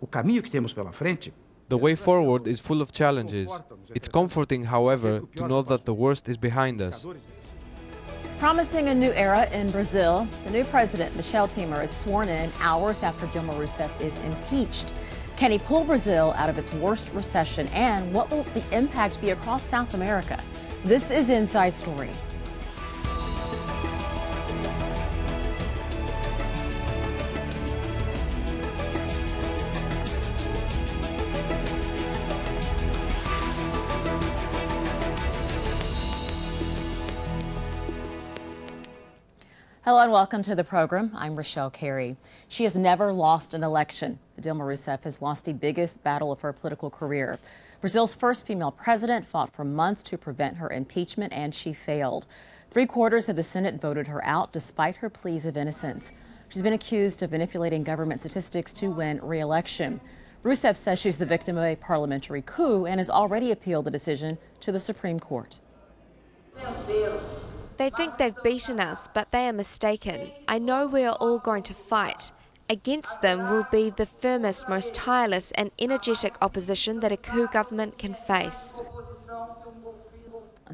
O caminho que temos pela frente. The way forward is full of challenges. It's comforting, however, to know that the worst is behind us. Promising a new era in Brazil, the new president, Michel Temer, is sworn in hours after Dilma Rousseff is impeached. Can he pull Brazil out of its worst recession? And what will the impact be across South America? This is Inside Story. Hello and welcome to the program. I'm Richel, Carey. She has never lost an election. Dilma Rousseff has lost the biggest battle of her political career. Brazil's first female president fought for months to prevent her impeachment, and she failed. 3/4 of the Senate voted her out despite her pleas of innocence. She's been accused of manipulating government statistics to win re-election. Rousseff says she's the victim of a parliamentary coup and has already appealed the decision to the Supreme Court. They think they've beaten us, but they are mistaken. I know we are all going to fight. Against them will be the firmest, most tireless and energetic opposition that a coup government can face.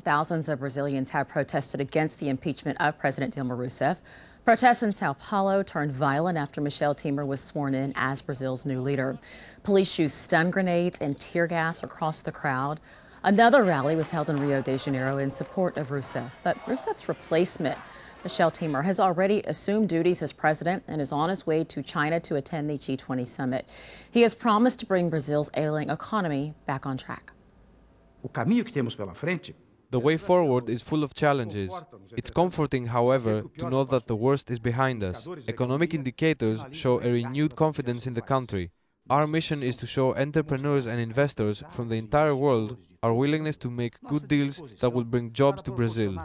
Thousands of Brazilians have protested against the impeachment of President Dilma Rousseff. Protests in Sao Paulo turned violent after Michel Temer was sworn in as Brazil's new leader. Police used stun grenades and tear gas across the crowd. Another rally was held in Rio de Janeiro in support of Rousseff, but Rousseff's replacement, Michel Temer, has already assumed duties as president and is on his way to China to attend the G20 summit. He has promised to bring Brazil's ailing economy back on track. O caminho que temos pela frente. The way forward is full of challenges. It's comforting, however, to know that the worst is behind us. Economic indicators show a renewed confidence in the country. Our mission is to show entrepreneurs and investors from the entire world our willingness to make good deals that will bring jobs to Brazil.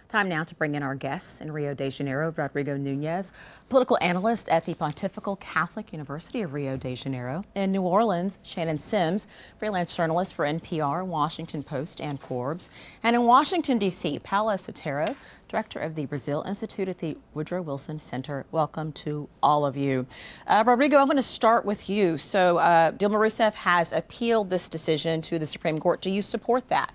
Time now to bring in our guests. In Rio de Janeiro, Rodrigo Nunes, political analyst at the Pontifical Catholic University of Rio de Janeiro. In New Orleans, Shannon, freelance journalist for NPR, Washington Post, and Forbes. And in Washington, D.C., Paulo, Sotero, director of the Brazil Institute at the Woodrow Wilson Center. Welcome to all of you. Rodrigo, I'm going to start with you. So Dilma Rousseff has appealed this decision to the Supreme Court. Do you support that?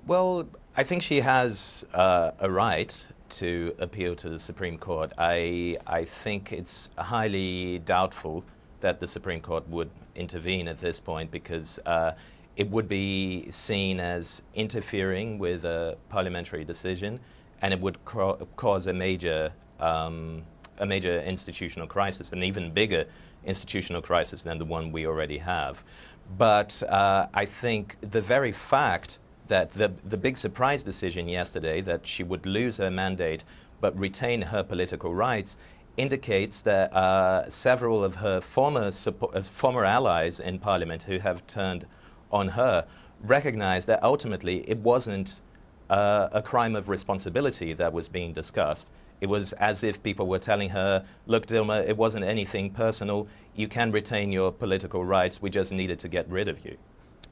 Well, I think she has a right to appeal to the Supreme Court. I think it's highly doubtful that the Supreme Court would intervene at this point because it would be seen as interfering with a parliamentary decision, and it would cause a major institutional crisis, an even bigger institutional crisis than the one we already have. But I think the very fact that the big surprise decision yesterday that she would lose her mandate but retain her political rights indicates that several of her former allies in Parliament who have turned on her recognize that ultimately it wasn't a crime of responsibility that was being discussed. It was as if people were telling her, look, Dilma, it wasn't anything personal. You can retain your political rights. We just needed to get rid of you.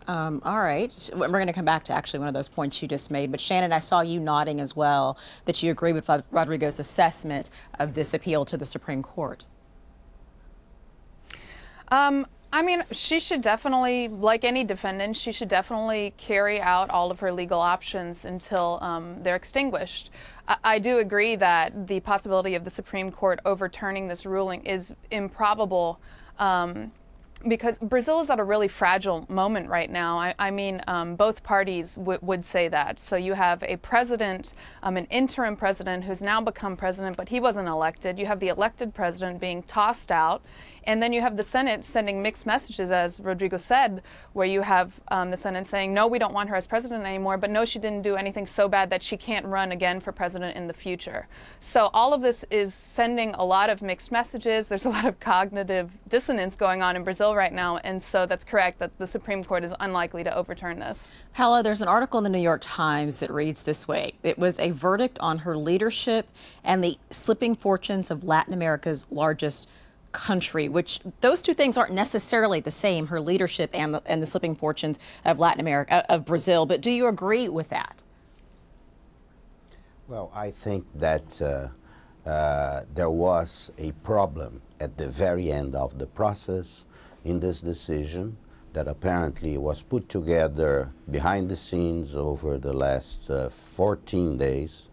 All right. We're going to come back to actually one of those points you just made. But Shannon, I saw you nodding as well that you agree with Rodrigo's assessment of this appeal to the Supreme Court. I mean, she should definitely, like any defendant, she should definitely carry out all of her legal options until they're extinguished. I do agree that the possibility of the Supreme Court overturning this ruling is improbable. Because Brazil is at a really fragile moment right now. I mean, both parties would say that. So you have a president, an interim president who's now become president, but he wasn't elected. You have the elected president being tossed out. And then you have the Senate sending mixed messages, as Rodrigo said, where you have the Senate saying, no, we don't want her as president anymore, but no, she didn't do anything so bad that she can't run again for president in the future. So all of this is sending a lot of mixed messages. There's a lot of cognitive dissonance going on in Brazil right now, and so that's correct that the Supreme Court is unlikely to overturn this. Paulo, there's an article in the New York Times that reads this way. It was a verdict on her leadership and the slipping fortunes of Latin America's largest country, which those two things aren't necessarily the same, her leadership and the slipping fortunes of Latin America, of Brazil. But do you agree with that? Well, I think that there was a problem at the very end of the process in this decision that apparently was put together behind the scenes over the last 14 days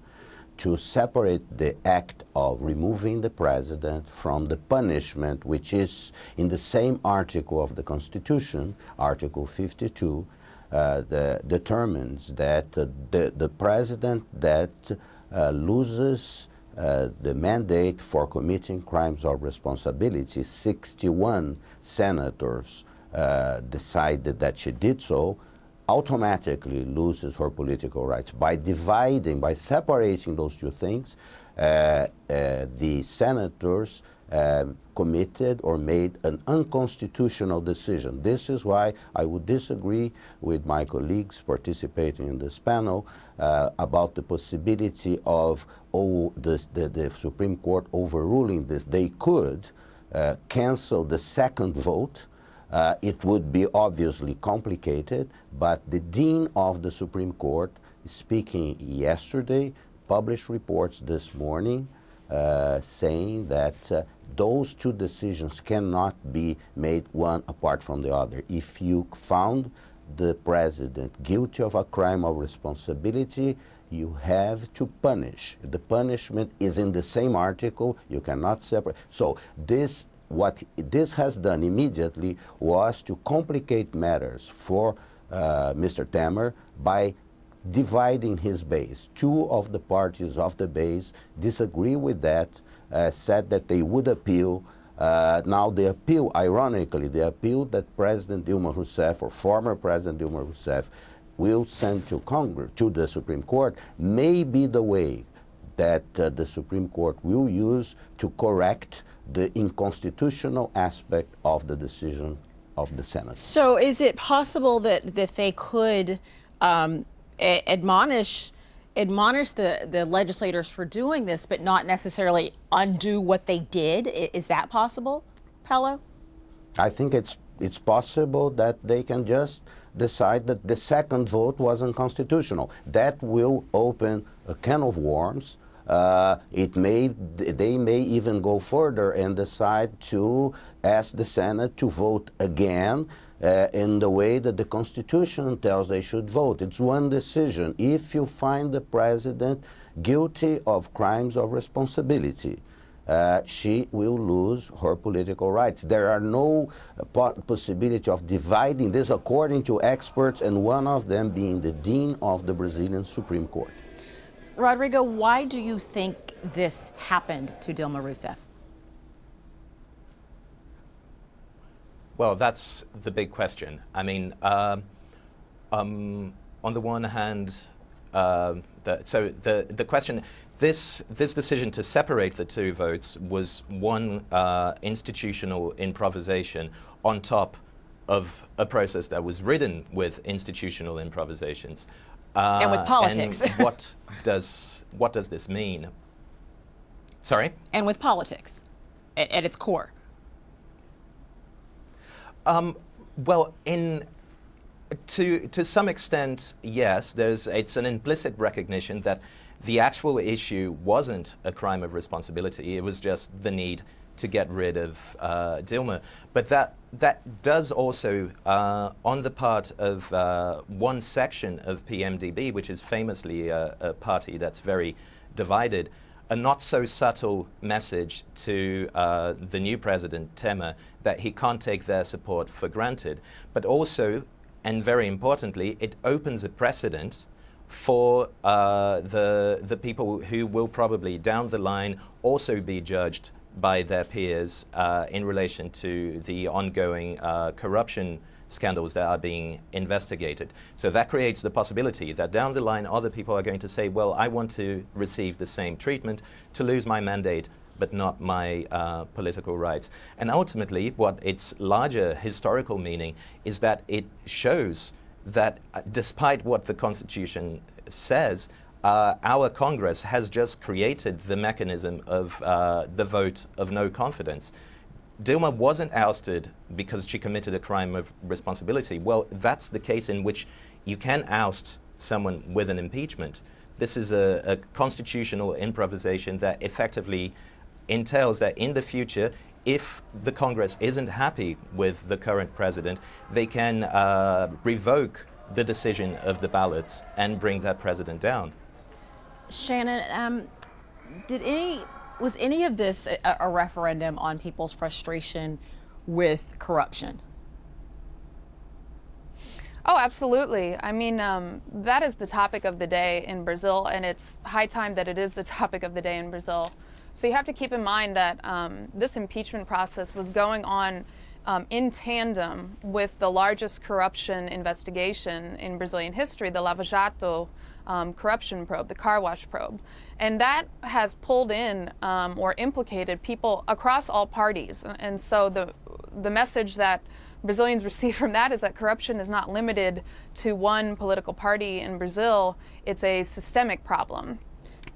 to separate the act of removing the president from the punishment, which is in the same article of the Constitution, Article 52, determines that the president that loses the mandate for committing crimes of responsibility, 61 senators decided that she did so, automatically loses her political rights. By separating those two things, the senators committed or made an unconstitutional decision. This is why I would disagree with my colleagues participating in this panel about the possibility of the Supreme Court overruling this. They could cancel the second vote. It would be obviously complicated, but the Dean of the Supreme Court, speaking yesterday, published reports this morning saying that those two decisions cannot be made one apart from the other. If you found the president guilty of a crime of responsibility, you have to punish. The punishment is in the same article. You cannot separate. So what this has done immediately was to complicate matters for Mr. Temer by dividing his base. Two of the parties of the base disagree with that, said that they would appeal. Now the appeal, ironically, the appeal that President Dilma Rousseff or former President Dilma Rousseff will send to Congress, to the Supreme Court, may be the way that the Supreme Court will use to correct the unconstitutional aspect of the decision of the Senate. So is it possible that they could admonish the legislators for doing this, but not necessarily undo what they did? Is that possible, Paulo? I think it's possible that they can just decide that the second vote was unconstitutional. That will open a can of worms. They may even go further and decide to ask the Senate to vote again in the way that the Constitution tells they should vote. It's one decision. If you find the president guilty of crimes of responsibility, she will lose her political rights. There are no possibility of dividing this according to experts, and one of them being the Dean of the Brazilian Supreme Court. Rodrigo, why do you think this happened to Dilma Rousseff? Well, that's the big question. I mean, on the one hand, the question, this decision to separate the two votes was one institutional improvisation on top of a process that was ridden with institutional improvisations. And with politics. And what does this mean? Sorry? And with politics at its core. Well, to some extent, yes. It's an implicit recognition that the actual issue wasn't a crime of responsibility. It was just the need to get rid of Dilma. But that does also, on the part of one section of PMDB, which is famously a party that's very divided, a not so subtle message to the new President Temer that he can't take their support for granted. But also, and very importantly, it opens a precedent for the people who will probably down the line also be judged by their peers in relation to the ongoing corruption scandals that are being investigated. So that creates the possibility that down the line other people are going to say, well, I want to receive the same treatment, to lose my mandate, but not my political rights. And ultimately, what its larger historical meaning is that it shows that despite what the Constitution says, our Congress has just created the mechanism of the vote of no confidence. Dilma wasn't ousted because she committed a crime of responsibility. Well, that's the case in which you can oust someone with an impeachment. This is a constitutional improvisation that effectively entails that in the future, if the Congress isn't happy with the current president, they can revoke the decision of the ballots and bring that president down. Shannon, was any of this a referendum on people's frustration with corruption? Oh, absolutely. I mean, that is the topic of the day in Brazil, and it's high time that it is the topic of the day in Brazil. So you have to keep in mind that this impeachment process was going on in tandem with the largest corruption investigation in Brazilian history, the Lava Jato corruption probe, the car wash probe. And that has pulled in or implicated people across all parties. And so the message that Brazilians receive from that is that corruption is not limited to one political party in Brazil, it's a systemic problem.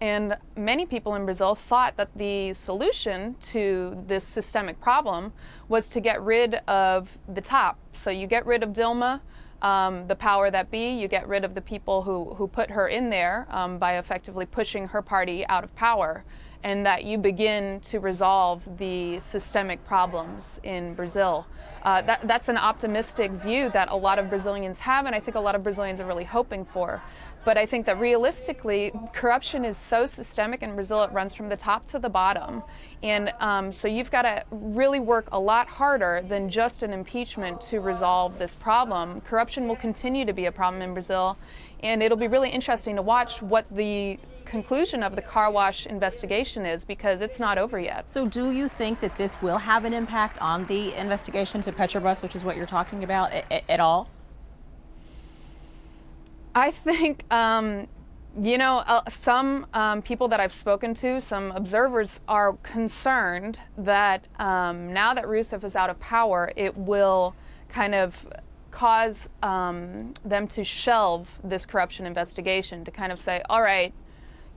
And many people in Brazil thought that the solution to this systemic problem was to get rid of the top. So you get rid of Dilma, the power that be, you get rid of the people who put her in there by effectively pushing her party out of power, and that you begin to resolve the systemic problems in Brazil. That's an optimistic view that a lot of Brazilians have, and I think a lot of Brazilians are really hoping for. But I think that realistically, corruption is so systemic in Brazil, it runs from the top to the bottom. And so you've got to really work a lot harder than just an impeachment to resolve this problem. Corruption will continue to be a problem in Brazil, and it'll be really interesting to watch what the conclusion of the car wash investigation is, because it's not over yet. So do you think that this will have an impact on the investigation to Petrobras, which is what you're talking about, at all? I think, you know, some people that I've spoken to, some observers, are concerned that now that Rousseff is out of power, it will kind of cause them to shelve this corruption investigation, to kind of say, all right,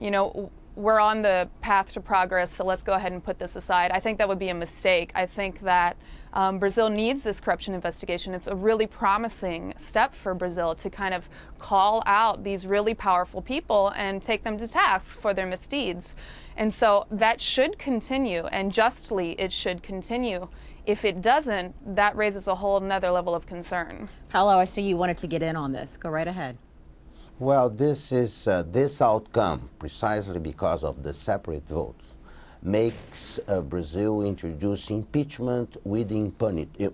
you know, we're on the path to progress, so let's go ahead and put this aside. I think that would be a mistake. I think that Brazil needs this corruption investigation. It's a really promising step for Brazil to kind of call out these really powerful people and take them to task for their misdeeds. And so that should continue, and justly it should continue. If it doesn't, that raises a whole nother level of concern. Paulo, I see you wanted to get in on this. Go right ahead. Well, this outcome, precisely because of the separate votes, makes Brazil introduce impeachment with impunity.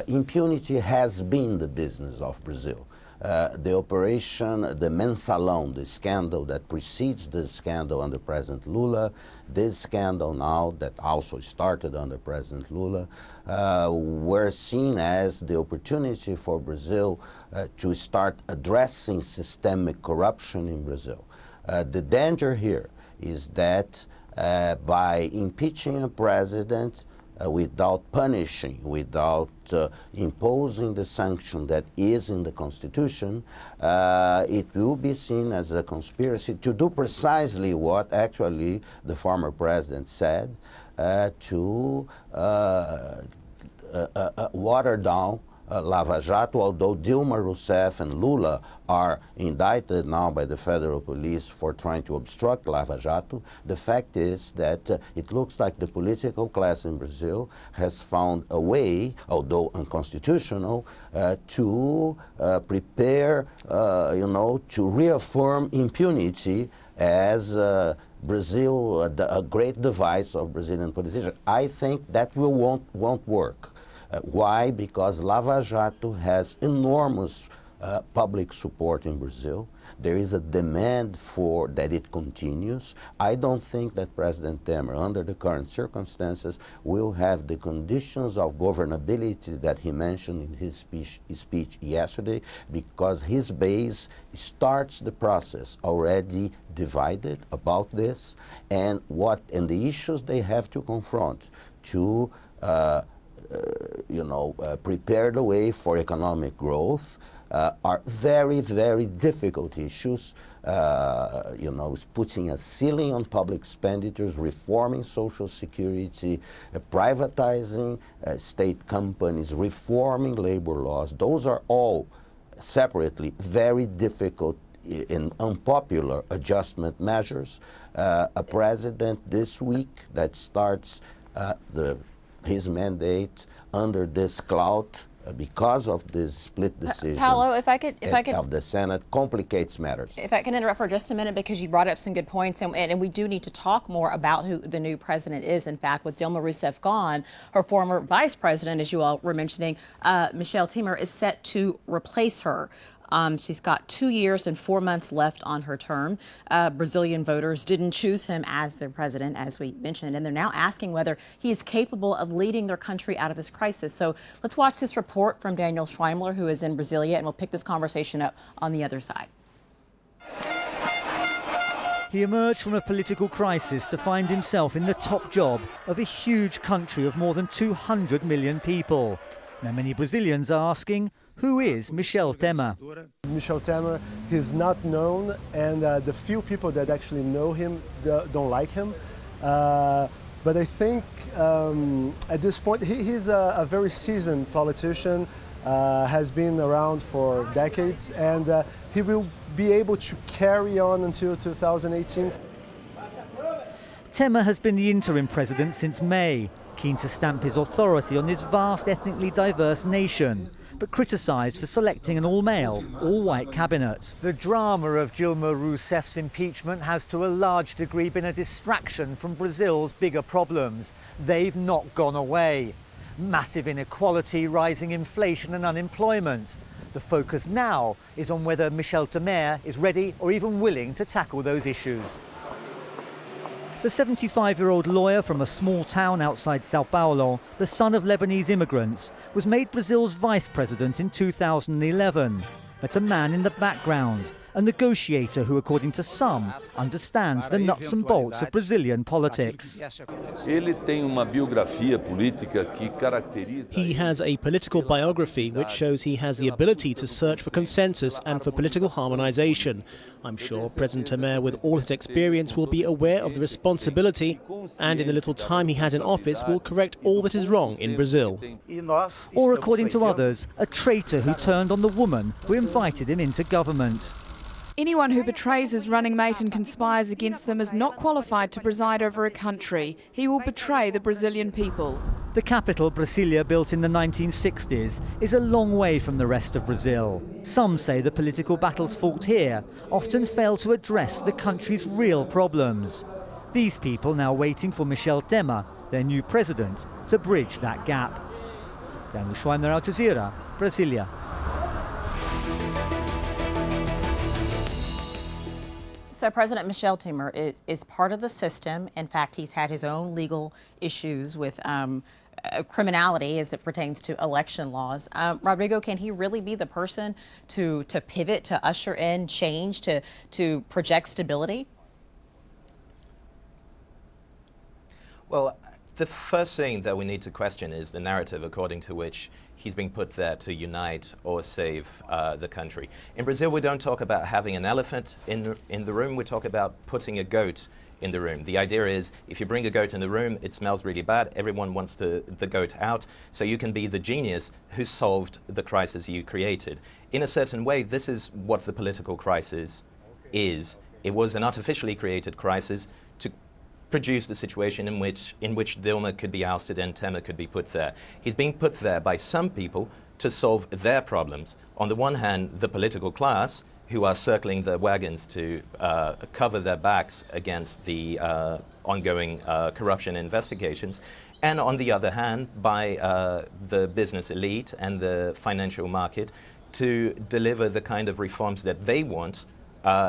Impunity has been the business of Brazil. The operation, the mensalão, the scandal that precedes the scandal under President Lula, this scandal now that also started under President Lula, were seen as the opportunity for Brazil to start addressing systemic corruption in Brazil. The danger here is that by impeaching a president, without punishing, without imposing the sanction that is in the Constitution, it will be seen as a conspiracy to do precisely what actually the former president said, to water down Lava Jato. Although Dilma Rousseff and Lula are indicted now by the federal police for trying to obstruct Lava Jato, the fact is that it looks like the political class in Brazil has found a way, although unconstitutional, to prepare, to reaffirm impunity as Brazil, a great device of Brazilian politicians. I think that won't work. Why? Because Lava Jato has enormous public support in Brazil. There is a demand for that it continues. I don't think that President Temer, under the current circumstances, will have the conditions of governability that he mentioned in his speech yesterday, because his base starts the process already divided about this, and the issues they have to confront to prepare the way for economic growth are very, very difficult issues. Putting a ceiling on public expenditures, reforming Social Security, privatizing state companies, reforming labor laws. Those are all separately very difficult in unpopular adjustment measures. A president this week that starts his mandate under this cloud because of this split decision Paulo, if I could of the Senate complicates matters. If I can interrupt for just a minute, because you brought up some good points, and we do need to talk more about who the new president is. In fact, with Dilma Rousseff gone, her former vice president, as you all were mentioning, Michel Temer, is set to replace her. She's got 2 years and 4 months left on her term. Brazilian voters didn't choose him as their president, as we mentioned, and they're now asking whether he is capable of leading their country out of this crisis. So let's watch this report from Daniel Schweimler, who is in Brasilia, and we'll pick this conversation up on the other side. He emerged from a political crisis to find himself in the top job of a huge country of more than 200 million people. Now, many Brazilians are asking, who is Michel Temer? Michel Temer, he's not known, and the few people that actually know him don't like him. But I think at this point, he's a very seasoned politician, has been around for decades, and he will be able to carry on until 2018. Temer has been the interim president since May, keen to stamp his authority on this vast ethnically diverse nation, but criticised for selecting an all-male, all-white cabinet. The drama of Dilma Rousseff's impeachment has to a large degree been a distraction from Brazil's bigger problems. They've not gone away. Massive inequality, rising inflation and unemployment. The focus now is on whether Michel Temer is ready or even willing to tackle those issues. The 75-year-old lawyer from a small town outside Sao Paulo, the son of Lebanese immigrants, was made Brazil's vice president in 2011. But a man in the background, a negotiator who, according to some, understands the nuts and bolts of Brazilian politics. He has a political biography which shows he has the ability to search for consensus and for political harmonization. I'm sure President Temer, with all his experience, will be aware of the responsibility and in the little time he has in office will correct all that is wrong in Brazil. Or, according to others, a traitor who turned on the woman who invited him into government. Anyone who betrays his running mate and conspires against them is not qualified to preside over a country. He will betray the Brazilian people. The capital, Brasilia, built in the 1960s, is a long way from the rest of Brazil. Some say the political battles fought here often fail to address the country's real problems. These people now waiting for Michel Temer, their new president, to bridge that gap. Daniel Schweimler, Al Jazeera, Brasilia. So President Michel Temer is part of the system. In fact, he's had his own legal issues with criminality as it pertains to election laws. Rodrigo, can he really be the person to pivot, to usher in change, to project stability? Well, the first thing that we need to question is the narrative according to which he's being put there to unite or save the country. In Brazil, we don't talk about having an elephant in the room, we talk about putting a goat in the room. The idea is if you bring a goat in the room, it smells really bad, everyone wants the goat out, so you can be the genius who solved the crisis you created. In a certain way, this is what the political crisis is. It was an artificially created crisis to produce the situation in which Dilma could be ousted and Temer could be put there. He's being put there by some people to solve their problems. On the one hand, the political class, who are circling the wagons to cover their backs against the ongoing corruption investigations, and on the other hand, by the business elite and the financial market to deliver the kind of reforms that they want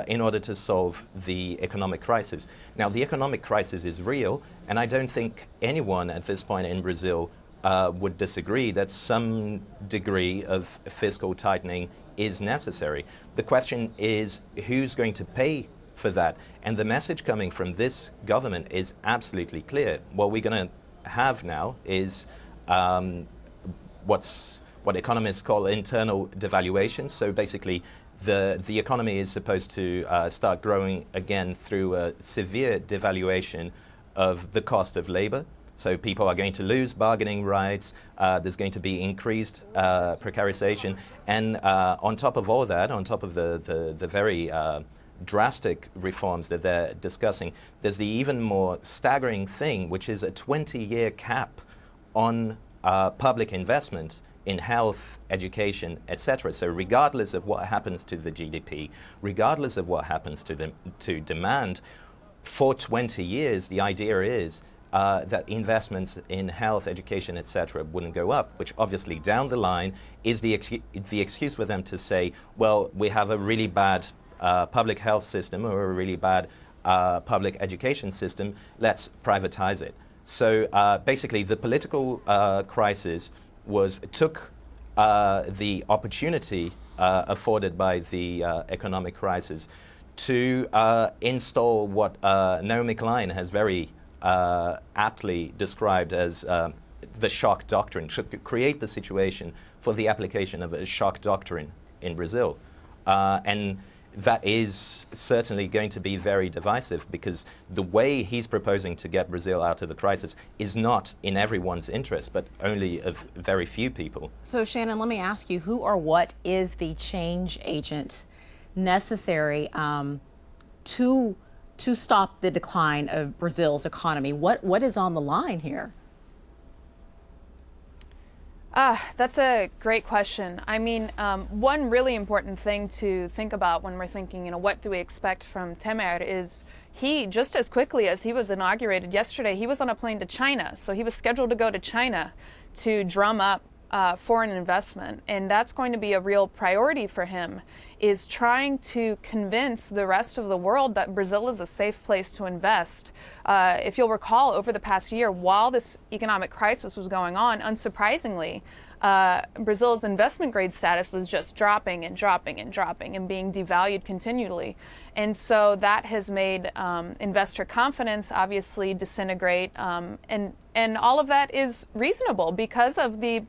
in order to solve the economic crisis. Now, the economic crisis is real, and I don't think anyone at this point in Brazil would disagree that some degree of fiscal tightening is necessary. The question is who's going to pay for that? And the message coming from this government is absolutely clear. What we're going to have now is what economists call internal devaluation. So basically, the economy is supposed to start growing again through a severe devaluation of the cost of labor, So people are going to lose bargaining rights, there's going to be increased precarization, and on top of all that, on top of the very drastic reforms that they're discussing, there's the even more staggering thing, which is a 20-year cap on public investment in health, education, etc. So regardless of what happens to the GDP, regardless of what happens to demand, for 20 years, the idea is that investments in health, education, etc. wouldn't go up, which obviously down the line is the excuse for them to say, well, we have a really bad public health system or a really bad public education system, let's privatize it. So basically the political crisis took the opportunity afforded by the economic crisis to install what Naomi Klein has very aptly described as the shock doctrine, to create the situation for the application of a shock doctrine in Brazil. And that is certainly going to be very divisive, because the way he's proposing to get Brazil out of the crisis is not in everyone's interest, but only of very few people. So Shannon, let me ask you, who or what is the change agent necessary to stop the decline of Brazil's economy? What is on the line here? That's a great question. I mean, one really important thing to think about when we're thinking, what do we expect from Temer is he, just as quickly as he was inaugurated yesterday, he was on a plane to China. So he was scheduled to go to China to drum up foreign investment. And that's going to be a real priority for him, is trying to convince the rest of the world that Brazil is a safe place to invest. If you'll recall, over the past year, while this economic crisis was going on, unsurprisingly, Brazil's investment grade status was just dropping and dropping and dropping and being devalued continually. And so that has made investor confidence obviously disintegrate. And all of that is reasonable because of the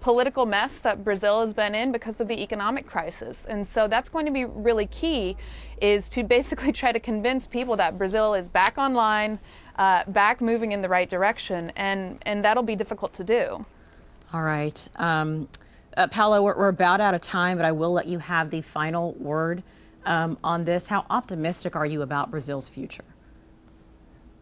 political mess that Brazil has been in because of the economic crisis. And so that's going to be really key, is to basically try to convince people that Brazil is back online, back moving in the right direction, and that'll be difficult to do. All right. Paulo, we're about out of time, but I will let you have the final word on this. How optimistic are you about Brazil's future?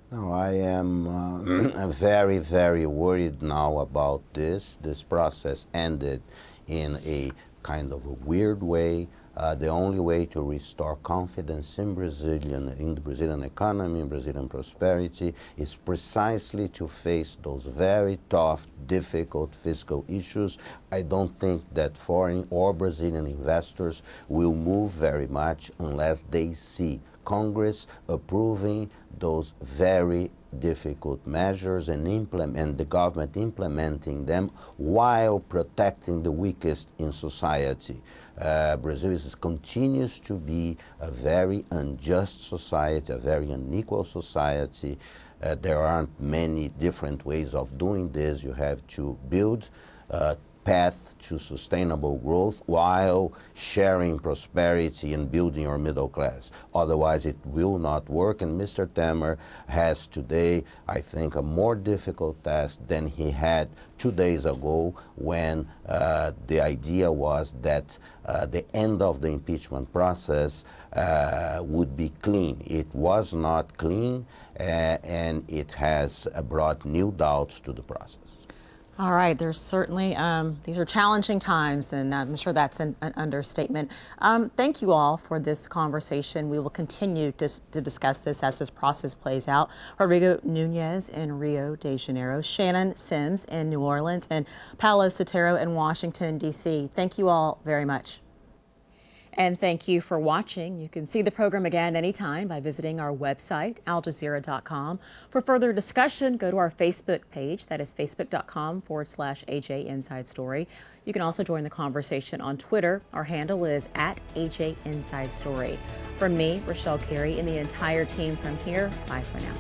No, I am very, very worried now about this. This process ended in a kind of a weird way. The only way to restore confidence in the Brazilian economy, in Brazilian prosperity, is precisely to face those very tough, difficult fiscal issues. I don't think that foreign or Brazilian investors will move very much unless they see Congress approving those very difficult measures and the government implementing them while protecting the weakest in society. Brazil continues to be a very unjust society, a very unequal society. There aren't many different ways of doing this. You have to build a path to sustainable growth while sharing prosperity and building your middle class. Otherwise, it will not work. And Mr. Temer has today, I think, a more difficult task than he had 2 days ago, when the idea was that the end of the impeachment process would be clean. It was not clean, and it has brought new doubts to the process. All right, there's certainly, these are challenging times, and I'm sure that's an understatement. Thank you all for this conversation. We will continue to discuss this as this process plays out. Rodrigo Nunes in Rio de Janeiro, Shannon Sims in New Orleans, and Paulo Sotero in Washington, D.C. Thank you all very much. And thank you for watching. You can see the program again anytime by visiting our website, aljazeera.com. For further discussion, go to our Facebook page. That is facebook.com/AJ Inside Story. You can also join the conversation on Twitter. Our handle is @AJ Inside Story. From me, Richel, Carey, and the entire team from here, bye for now.